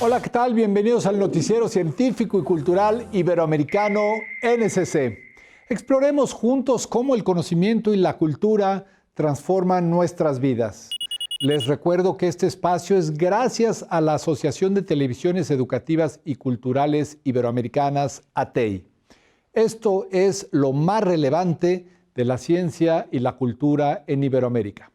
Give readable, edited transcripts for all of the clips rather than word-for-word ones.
Hola, ¿qué tal? Bienvenidos al Noticiero Científico y Cultural Iberoamericano NSC. Exploremos juntos cómo el conocimiento y la cultura transforman nuestras vidas. Les recuerdo que este espacio es gracias a la Asociación de Televisiones Educativas y Culturales Iberoamericanas, ATEI. Esto es lo más relevante de la ciencia y la cultura en Iberoamérica.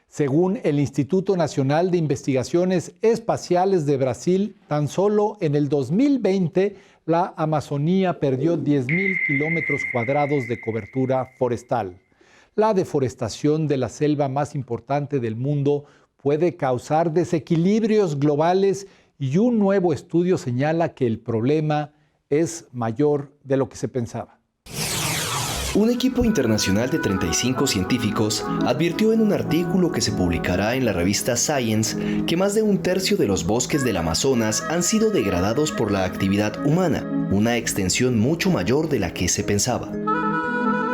Según el Instituto Nacional de Investigaciones Espaciales de Brasil, tan solo en el 2020 la Amazonía perdió 10.000 kilómetros cuadrados de cobertura forestal. La deforestación de la selva más importante del mundo puede causar desequilibrios globales y un nuevo estudio señala que el problema es mayor de lo que se pensaba. Un equipo internacional de 35 científicos advirtió en un artículo que se publicará en la revista Science que más de un tercio de los bosques del Amazonas han sido degradados por la actividad humana, una extensión mucho mayor de la que se pensaba.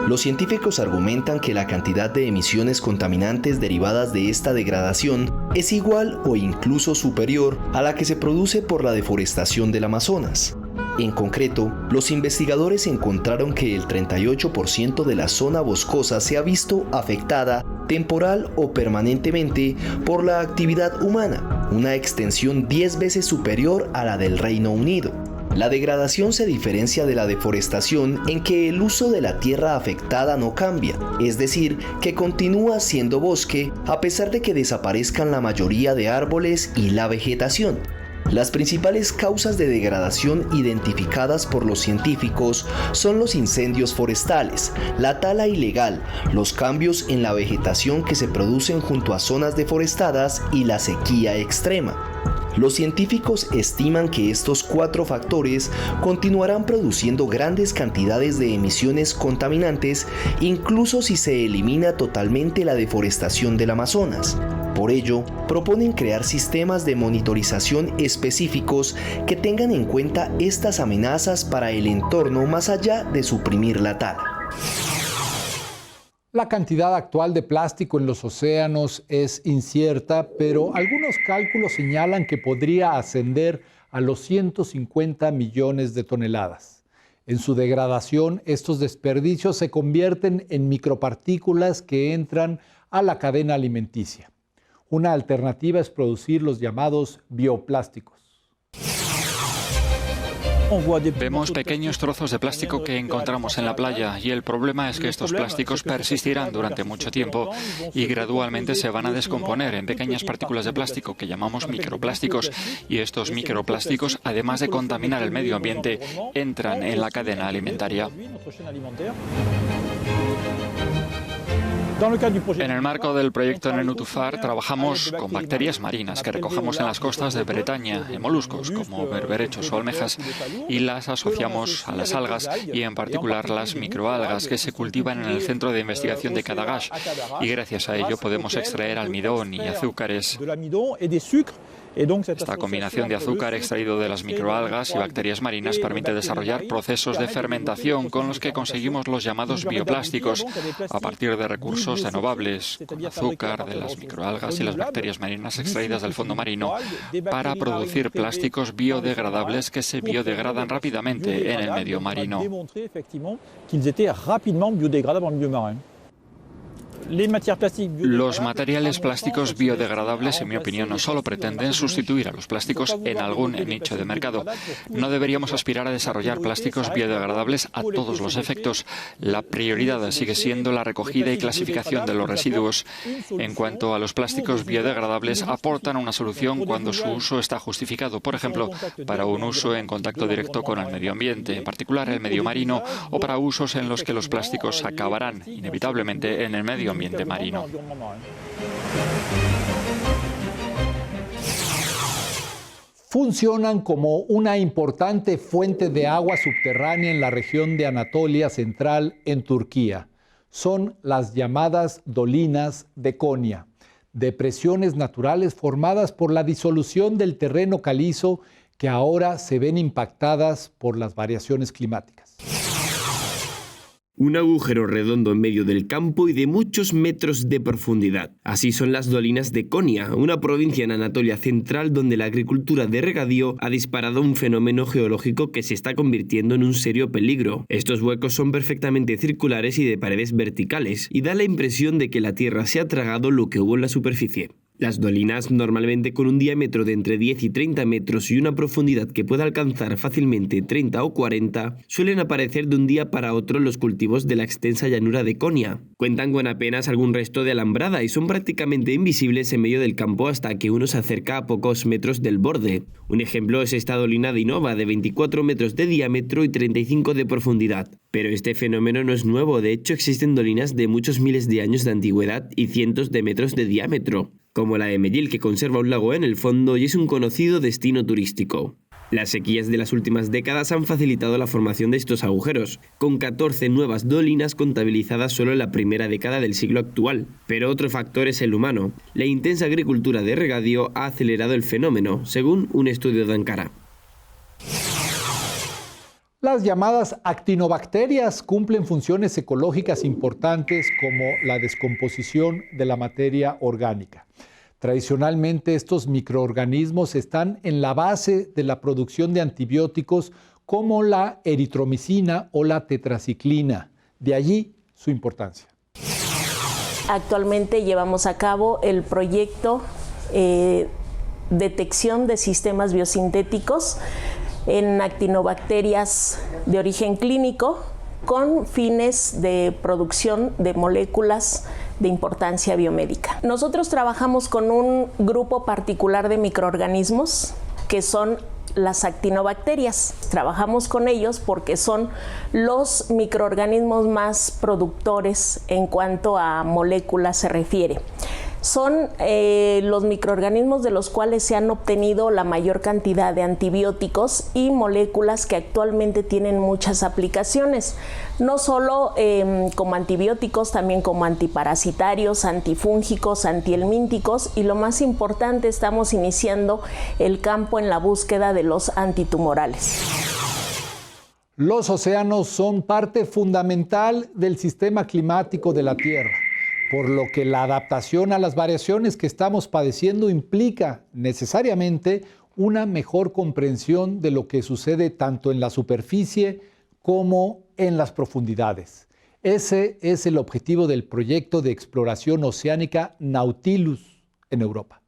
Los científicos argumentan que la cantidad de emisiones contaminantes derivadas de esta degradación es igual o incluso superior a la que se produce por la deforestación del Amazonas. En concreto, los investigadores encontraron que el 38% de la zona boscosa se ha visto afectada temporal o permanentemente por la actividad humana, una extensión 10 veces superior a la del Reino Unido. La degradación se diferencia de la deforestación en que el uso de la tierra afectada no cambia, es decir, que continúa siendo bosque a pesar de que desaparezcan la mayoría de árboles y la vegetación. Las principales causas de degradación identificadas por los científicos son los incendios forestales, la tala ilegal, los cambios en la vegetación que se producen junto a zonas deforestadas y la sequía extrema. Los científicos estiman que estos 4 factores continuarán produciendo grandes cantidades de emisiones contaminantes, incluso si se elimina totalmente la deforestación del Amazonas. Por ello, proponen crear sistemas de monitorización específicos que tengan en cuenta estas amenazas para el entorno más allá de suprimir la tala. La cantidad actual de plástico en los océanos es incierta, pero algunos cálculos señalan que podría ascender a los 150 millones de toneladas. En su degradación, estos desperdicios se convierten en micropartículas que entran a la cadena alimenticia. Una alternativa es producir los llamados bioplásticos. Vemos pequeños trozos de plástico que encontramos en la playa y el problema es que estos plásticos persistirán durante mucho tiempo y gradualmente se van a descomponer en pequeñas partículas de plástico que llamamos microplásticos, y estos microplásticos, además de contaminar el medio ambiente, entran en la cadena alimentaria. En el marco del proyecto Nenutufar trabajamos con bacterias marinas que recogemos en las costas de Bretaña, en moluscos como berberechos o almejas, y las asociamos a las algas y en particular las microalgas que se cultivan en el Centro de Investigación de Cadarache, y gracias a ello podemos extraer almidón y azúcares. Esta combinación de azúcar extraído de las microalgas y bacterias marinas permite desarrollar procesos de fermentación con los que conseguimos los llamados bioplásticos a partir de recursos renovables, con azúcar de las microalgas y las bacterias marinas extraídas del fondo marino, para producir plásticos biodegradables que se biodegradan rápidamente en el medio marino. Los materiales plásticos biodegradables, en mi opinión, no solo pretenden sustituir a los plásticos en algún nicho de mercado. No deberíamos aspirar a desarrollar plásticos biodegradables a todos los efectos. La prioridad sigue siendo la recogida y clasificación de los residuos. En cuanto a los plásticos biodegradables, aportan una solución cuando su uso está justificado, por ejemplo, para un uso en contacto directo con el medio ambiente, en particular el medio marino, o para usos en los que los plásticos acabarán inevitablemente en el medio ambiente marino. Funcionan como una importante fuente de agua subterránea en la región de Anatolia Central en Turquía. Son las llamadas dolinas de Konya, depresiones naturales formadas por la disolución del terreno calizo que ahora se ven impactadas por las variaciones climáticas. Un agujero redondo en medio del campo y de muchos metros de profundidad. Así son las Dolinas de Konya, una provincia en Anatolia Central donde la agricultura de regadío ha disparado un fenómeno geológico que se está convirtiendo en un serio peligro. Estos huecos son perfectamente circulares y de paredes verticales, y da la impresión de que la tierra se ha tragado lo que hubo en la superficie. Las dolinas, normalmente con un diámetro de entre 10 y 30 metros y una profundidad que pueda alcanzar fácilmente 30 o 40, suelen aparecer de un día para otro en los cultivos de la extensa llanura de Konya. Cuentan con apenas algún resto de alambrada y son prácticamente invisibles en medio del campo hasta que uno se acerca a pocos metros del borde. Un ejemplo es esta dolina de Innova, de 24 metros de diámetro y 35 de profundidad. Pero este fenómeno no es nuevo, de hecho existen dolinas de muchos miles de años de antigüedad y cientos de metros de diámetro, como la de Mejil, que conserva un lago en el fondo y es un conocido destino turístico. Las sequías de las últimas décadas han facilitado la formación de estos agujeros, con 14 nuevas dolinas contabilizadas solo en la primera década del siglo actual. Pero otro factor es el humano. La intensa agricultura de regadío ha acelerado el fenómeno, según un estudio de Ankara. Las llamadas actinobacterias cumplen funciones ecológicas importantes como la descomposición de la materia orgánica. Tradicionalmente, estos microorganismos están en la base de la producción de antibióticos como la eritromicina o la tetraciclina. De allí su importancia. Actualmente llevamos a cabo el proyecto Detección de Sistemas Biosintéticos en actinobacterias de origen clínico con fines de producción de moléculas de importancia biomédica. Nosotros trabajamos con un grupo particular de microorganismos que son las actinobacterias. Trabajamos con ellos porque son los microorganismos más productores en cuanto a moléculas se refiere. Son los microorganismos de los cuales se han obtenido la mayor cantidad de antibióticos y moléculas que actualmente tienen muchas aplicaciones, no solo como antibióticos, también como antiparasitarios, antifúngicos, antihelmínticos y lo más importante, estamos iniciando el campo en la búsqueda de los antitumorales. Los océanos son parte fundamental del sistema climático de la Tierra, por lo que la adaptación a las variaciones que estamos padeciendo implica necesariamente una mejor comprensión de lo que sucede tanto en la superficie como en las profundidades. Ese es el objetivo del proyecto de exploración oceánica Nautilus en Europa.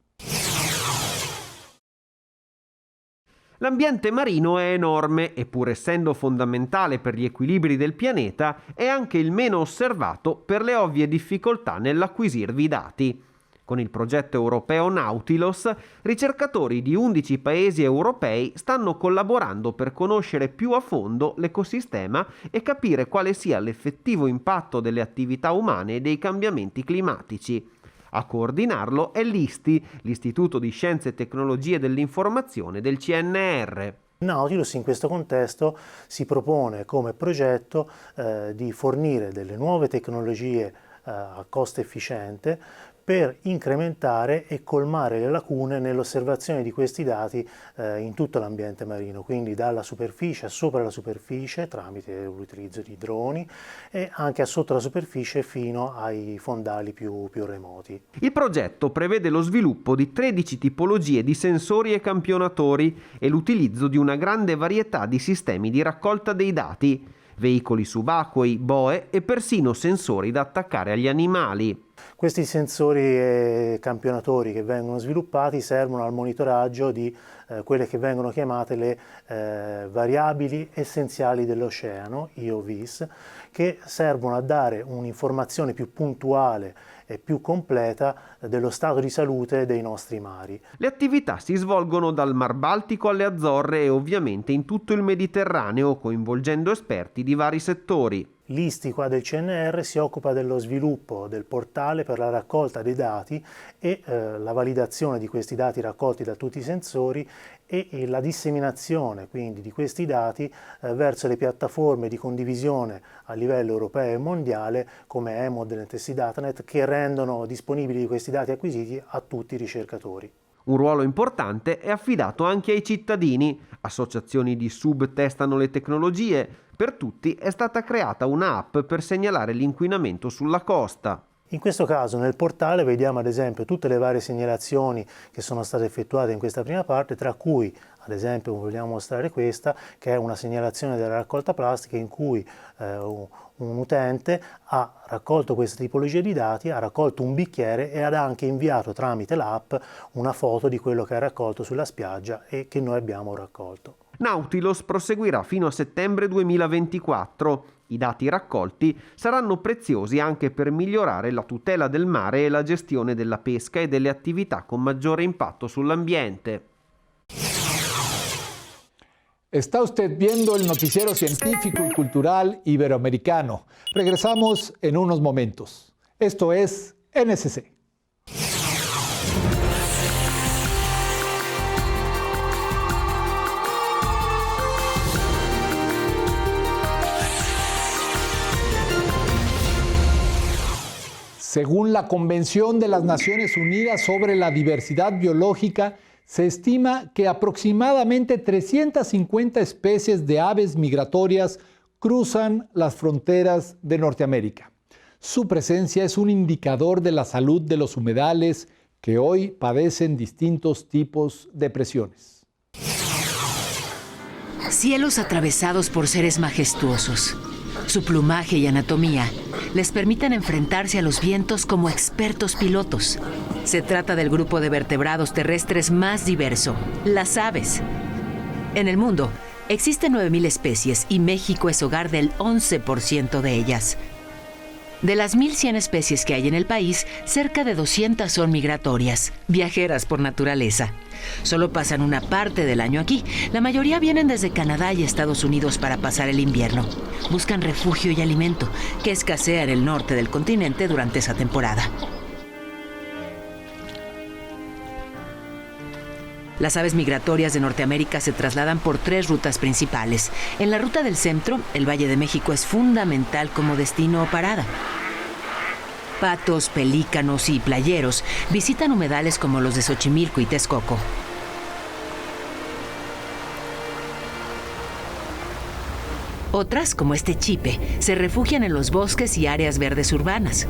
L'ambiente marino è enorme e pur essendo fondamentale per gli equilibri del pianeta è anche il meno osservato per le ovvie difficoltà nell'acquisirvi dati. Con il progetto europeo Nautilus, ricercatori di 11 paesi europei stanno collaborando per conoscere più a fondo l'ecosistema e capire quale sia l'effettivo impatto delle attività umane e dei cambiamenti climatici. A coordinarlo è l'ISTI, l'Istituto di Scienze e Tecnologie dell'Informazione del CNR. Nautilus in questo contesto si propone come progetto di fornire delle nuove tecnologie a costo efficiente per incrementare e colmare le lacune nell'osservazione di questi dati in tutto l'ambiente marino, quindi dalla superficie a sopra la superficie tramite l'utilizzo di droni e anche a sotto la superficie fino ai fondali più remoti. Il progetto prevede lo sviluppo di 13 tipologie di sensori e campionatori e l'utilizzo di una grande varietà di sistemi di raccolta dei dati, veicoli subacquei, boe e persino sensori da attaccare agli animali. Questi sensori e campionatori che vengono sviluppati servono al monitoraggio di quelle che vengono chiamate le variabili essenziali dell'oceano, IOVs, che servono a dare un'informazione più puntuale e più completa dello stato di salute dei nostri mari. Le attività si svolgono dal Mar Baltico alle Azzorre e ovviamente in tutto il Mediterraneo, coinvolgendo esperti di vari settori. L'ISTI qua del CNR si occupa dello sviluppo del portale per la raccolta dei dati e la validazione di questi dati raccolti da tutti i sensori e la disseminazione quindi di questi dati verso le piattaforme di condivisione a livello europeo e mondiale come EMODnet e SeaDataNet che rendono disponibili questi dati acquisiti a tutti i ricercatori. Un ruolo importante è affidato anche ai cittadini. Associazioni di sub testano le tecnologie. Per tutti è stata creata un'app per segnalare l'inquinamento sulla costa. In questo caso nel portale vediamo ad esempio tutte le varie segnalazioni che sono state effettuate in questa prima parte, tra cui ad esempio vogliamo mostrare questa, che è una segnalazione della raccolta plastica in cui un utente ha raccolto questa tipologia di dati, ha raccolto un bicchiere e ha anche inviato tramite l'app una foto di quello che ha raccolto sulla spiaggia e che noi abbiamo raccolto. Nautilus proseguirà fino a settembre 2024. I dati raccolti saranno preziosi anche per migliorare la tutela del mare e la gestione della pesca e delle attività con maggiore impatto sull'ambiente. Está usted viendo el noticiero científico y cultural iberoamericano. Regresamos en unos momentos. Esto es NSC. Según la Convención de las Naciones Unidas sobre la Diversidad Biológica, se estima que aproximadamente 350 especies de aves migratorias cruzan las fronteras de Norteamérica. Su presencia es un indicador de la salud de los humedales que hoy padecen distintos tipos de presiones. Cielos atravesados por seres majestuosos. Su plumaje y anatomía les permiten enfrentarse a los vientos como expertos pilotos. Se trata del grupo de vertebrados terrestres más diverso, las aves. En el mundo existen 9.000 especies y México es hogar del 11% de ellas. De las 1.100 especies que hay en el país, cerca de 200 son migratorias, viajeras por naturaleza. Solo pasan una parte del año aquí. La mayoría vienen desde Canadá y Estados Unidos para pasar el invierno. Buscan refugio y alimento, que escasea en el norte del continente durante esa temporada. Las aves migratorias de Norteamérica se trasladan por 3 rutas principales. En la ruta del centro, el Valle de México es fundamental como destino o parada. Patos, pelícanos y playeros visitan humedales como los de Xochimilco y Texcoco. Otras, como este chipe, se refugian en los bosques y áreas verdes urbanas.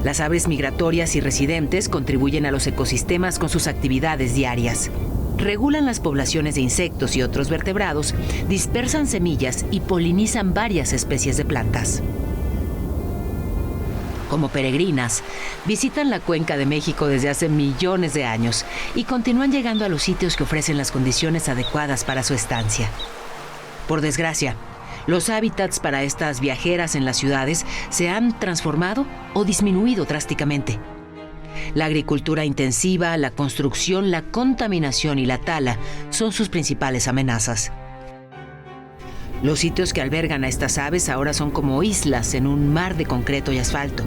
Las aves migratorias y residentes contribuyen a los ecosistemas con sus actividades diarias. Regulan las poblaciones de insectos y otros vertebrados, dispersan semillas y polinizan varias especies de plantas. Como peregrinas, visitan la Cuenca de México desde hace millones de años y continúan llegando a los sitios que ofrecen las condiciones adecuadas para su estancia. Por desgracia, los hábitats para estas viajeras en las ciudades se han transformado o disminuido drásticamente. La agricultura intensiva, la construcción, la contaminación y la tala son sus principales amenazas. Los sitios que albergan a estas aves ahora son como islas en un mar de concreto y asfalto.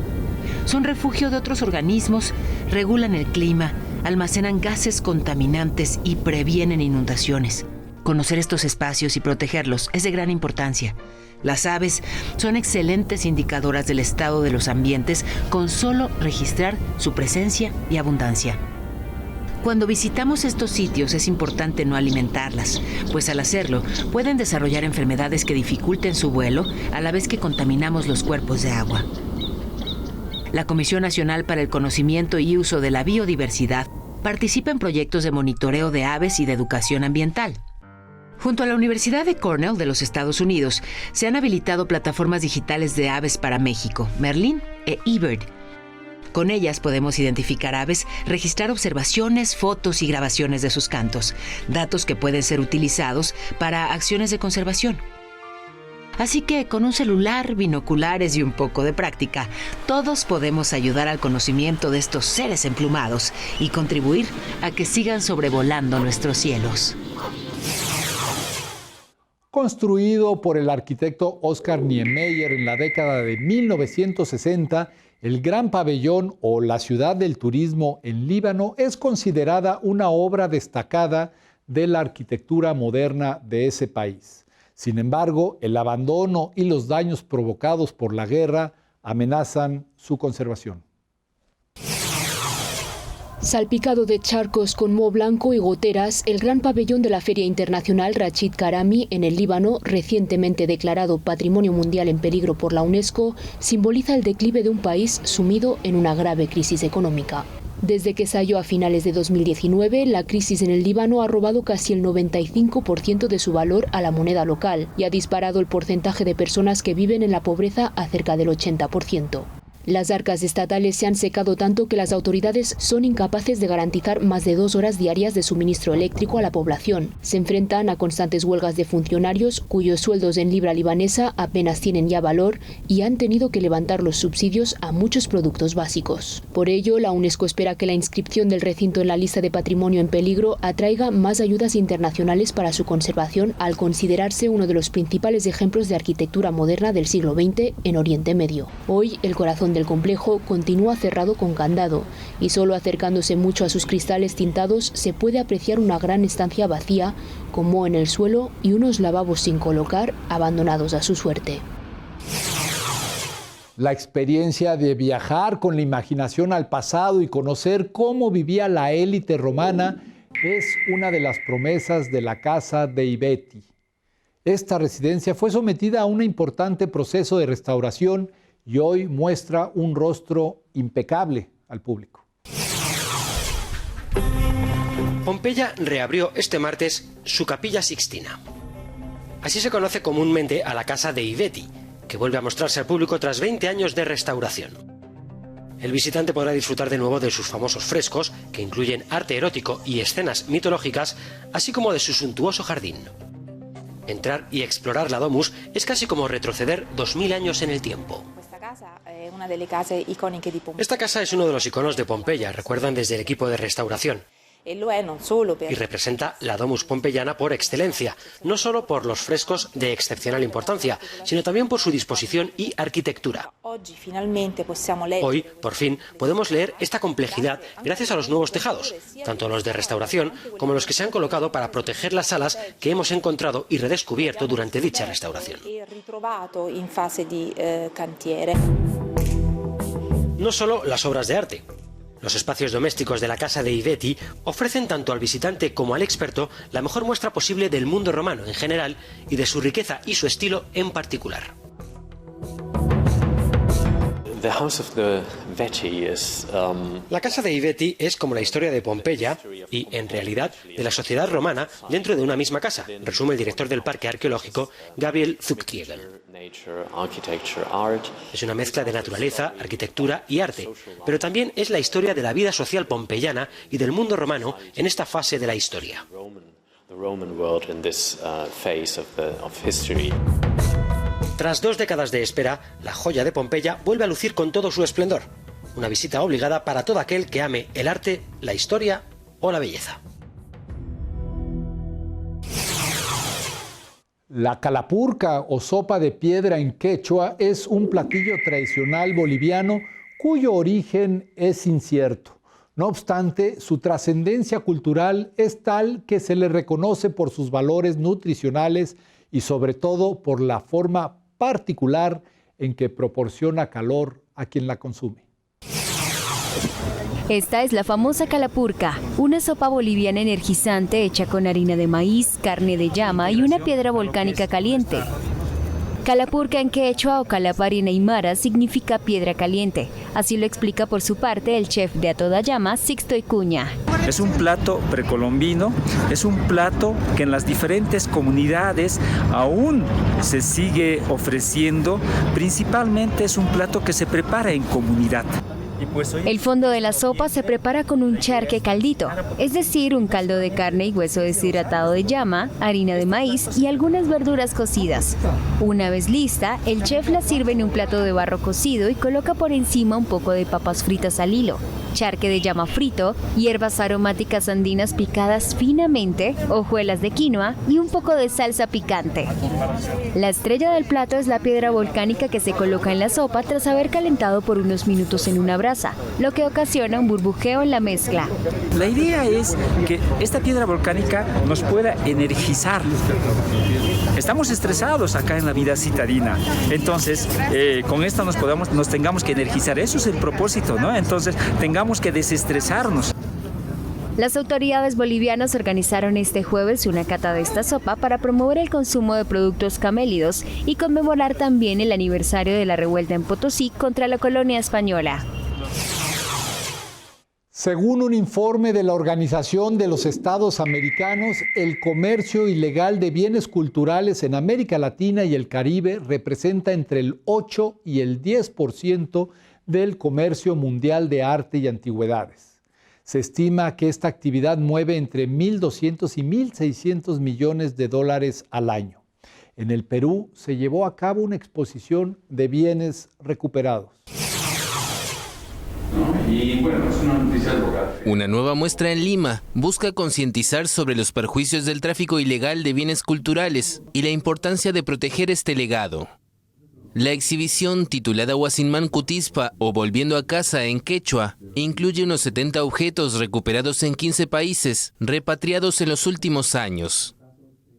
Son refugio de otros organismos, regulan el clima, almacenan gases contaminantes y previenen inundaciones. Conocer estos espacios y protegerlos es de gran importancia. Las aves son excelentes indicadoras del estado de los ambientes con solo registrar su presencia y abundancia. Cuando visitamos estos sitios es importante no alimentarlas, pues al hacerlo pueden desarrollar enfermedades que dificulten su vuelo a la vez que contaminamos los cuerpos de agua. La Comisión Nacional para el Conocimiento y Uso de la Biodiversidad participa en proyectos de monitoreo de aves y de educación ambiental. Junto a la Universidad de Cornell de los Estados Unidos, se han habilitado plataformas digitales de aves para México, Merlin e eBird. Con ellas podemos identificar aves, registrar observaciones, fotos y grabaciones de sus cantos, datos que pueden ser utilizados para acciones de conservación. Así que con un celular, binoculares y un poco de práctica, todos podemos ayudar al conocimiento de estos seres emplumados y contribuir a que sigan sobrevolando nuestros cielos. Construido por el arquitecto Oscar Niemeyer en la década de 1960, el Gran Pabellón o la Ciudad del Turismo en Líbano es considerada una obra destacada de la arquitectura moderna de ese país. Sin embargo, el abandono y los daños provocados por la guerra amenazan su conservación. Salpicado de charcos con moho blanco y goteras, el gran pabellón de la Feria Internacional Rachid Karami en el Líbano, recientemente declarado Patrimonio Mundial en peligro por la UNESCO, simboliza el declive de un país sumido en una grave crisis económica. Desde que estalló a finales de 2019, la crisis en el Líbano ha robado casi el 95% de su valor a la moneda local y ha disparado el porcentaje de personas que viven en la pobreza a cerca del 80%. Las arcas estatales se han secado tanto que las autoridades son incapaces de garantizar más de 2 horas diarias de suministro eléctrico a la población. Se enfrentan a constantes huelgas de funcionarios cuyos sueldos en libra libanesa apenas tienen ya valor y han tenido que levantar los subsidios a muchos productos básicos. Por ello, la UNESCO espera que la inscripción del recinto en la lista de patrimonio en peligro atraiga más ayudas internacionales para su conservación al considerarse uno de los principales ejemplos de arquitectura moderna del siglo XX en Oriente Medio. Hoy, el corazón del complejo continúa cerrado con candado y solo acercándose mucho a sus cristales tintados se puede apreciar una gran estancia vacía con moho en el suelo y unos lavabos sin colocar abandonados a su suerte. La experiencia de viajar con la imaginación al pasado y conocer cómo vivía la élite romana es una de las promesas de la Casa dei Betti. Esta residencia fue sometida a un importante proceso de restauración y hoy muestra un rostro impecable al público. Pompeya reabrió este martes su Capilla Sixtina. Así se conoce comúnmente a la Casa dei Betti, que vuelve a mostrarse al público tras 20 años de restauración. El visitante podrá disfrutar de nuevo de sus famosos frescos, que incluyen arte erótico y escenas mitológicas, así como de su suntuoso jardín. Entrar y explorar la Domus es casi como retroceder 2000 años en el tiempo. Esta casa es uno de los iconos de Pompeya, recuerdan desde el equipo de restauración. Y representa la Domus pompeyana por excelencia, no solo por los frescos de excepcional importancia, sino también por su disposición y arquitectura. Hoy, por fin, podemos leer esta complejidad gracias a los nuevos tejados, tanto los de restauración como los que se han colocado para proteger las salas que hemos encontrado y redescubierto durante dicha restauración. No solo las obras de arte. Los espacios domésticos de la Casa dei Betti ofrecen tanto al visitante como al experto la mejor muestra posible del mundo romano en general y de su riqueza y su estilo en particular. La Casa dei Betti es como la historia de Pompeya y, en realidad, de la sociedad romana dentro de una misma casa, resume el director del Parque Arqueológico, Gabriel Zuchtriegel. Es una mezcla de naturaleza, arquitectura y arte, pero también es la historia de la vida social pompeyana y del mundo romano en esta fase de la historia. Tras 2 décadas de espera, la joya de Pompeya vuelve a lucir con todo su esplendor. Una visita obligada para todo aquel que ame el arte, la historia o la belleza. La calapurca o sopa de piedra en quechua es un platillo tradicional boliviano cuyo origen es incierto. No obstante, su trascendencia cultural es tal que se le reconoce por sus valores nutricionales y sobre todo por la forma particular en que proporciona calor a quien la consume. Esta es la famosa calapurca, una sopa boliviana energizante hecha con harina de maíz, carne de llama y una piedra volcánica caliente. Calapurca en quechua o calapari en aymara significa piedra caliente. Así lo explica por su parte el chef de A Toda Llama, Sixto Icuña. Es un plato precolombino, es un plato que en las diferentes comunidades aún se sigue ofreciendo. Principalmente es un plato que se prepara en comunidad. El fondo de la sopa se prepara con un charque caldito, es decir, un caldo de carne y hueso deshidratado de llama, harina de maíz y algunas verduras cocidas. Una vez lista, el chef la sirve en un plato de barro cocido y coloca por encima un poco de papas fritas al hilo, charque de llama frito, hierbas aromáticas andinas picadas finamente, hojuelas de quinoa y un poco de salsa picante. La estrella del plato es la piedra volcánica que se coloca en la sopa tras haber calentado por unos minutos en una brasa, lo que ocasiona un burbujeo en la mezcla. La idea es que esta piedra volcánica nos pueda energizar. Estamos estresados acá en la vida citadina, entonces con esto nos tengamos que energizar. Eso es el propósito, ¿no? Entonces tengamos que desestresarnos. Las autoridades bolivianas organizaron este jueves una cata de esta sopa para promover el consumo de productos camélidos y conmemorar también el aniversario de la revuelta en Potosí contra la colonia española. Según un informe de la Organización de los Estados Americanos, el comercio ilegal de bienes culturales en América Latina y el Caribe representa entre el 8 y el 10% del comercio mundial de arte y antigüedades. Se estima que esta actividad mueve entre 1.200 y 1.600 millones de dólares al año. En el Perú se llevó a cabo una exposición de bienes recuperados. Una nueva muestra en Lima busca concientizar sobre los perjuicios del tráfico ilegal de bienes culturales y la importancia de proteger este legado. La exhibición, titulada Huasinman Cutispa o Volviendo a Casa en quechua, incluye unos 70 objetos recuperados en 15 países, repatriados en los últimos años.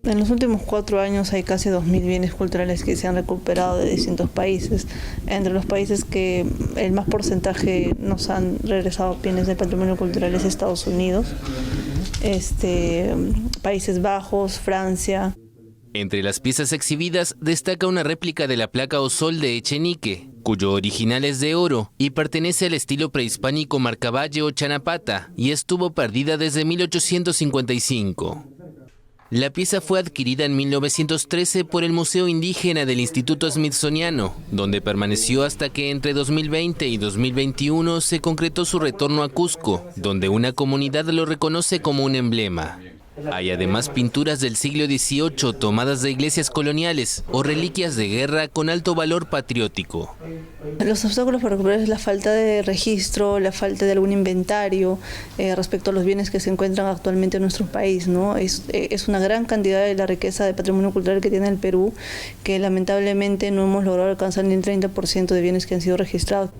En los últimos 4 años hay casi 2.000 bienes culturales que se han recuperado de distintos países. Entre los países que el más porcentaje nos han regresado bienes del patrimonio cultural es Estados Unidos, Países Bajos, Francia. Entre las piezas exhibidas destaca una réplica de la placa o sol de Echenique, cuyo original es de oro y pertenece al estilo prehispánico Marcavalle o Chanapata y estuvo perdida desde 1855. La pieza fue adquirida en 1913 por el Museo Indígena del Instituto Smithsoniano, donde permaneció hasta que entre 2020 y 2021 se concretó su retorno a Cusco, donde una comunidad lo reconoce como un emblema. Hay además pinturas del siglo XVIII tomadas de iglesias coloniales o reliquias de guerra con alto valor patriótico. Los obstáculos para recuperar es la falta de registro, la falta de algún inventario respecto a los bienes que se encuentran actualmente en nuestro país, ¿no? Es una gran cantidad de la riqueza de patrimonio cultural que tiene el Perú, que lamentablemente no hemos logrado alcanzar ni el 30% de bienes que han sido registrados.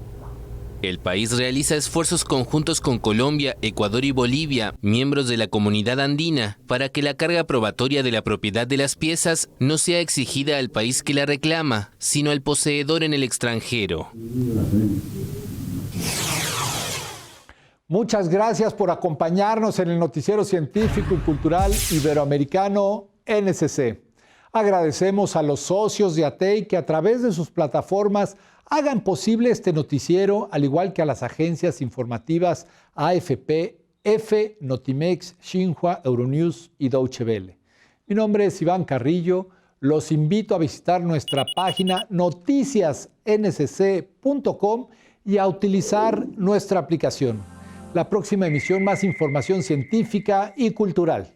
El país realiza esfuerzos conjuntos con Colombia, Ecuador y Bolivia, miembros de la comunidad andina, para que la carga probatoria de la propiedad de las piezas no sea exigida al país que la reclama, sino al poseedor en el extranjero. Muchas gracias por acompañarnos en el Noticiero Científico y Cultural Iberoamericano NSC. Agradecemos a los socios de ATEI que a través de sus plataformas hagan posible este noticiero, al igual que a las agencias informativas AFP, EFE, Notimex, Xinhua, Euronews y Deutsche Welle. Mi nombre es Iván Carrillo. Los invito a visitar nuestra página noticiasnsc.com y a utilizar nuestra aplicación. La próxima emisión, más información científica y cultural.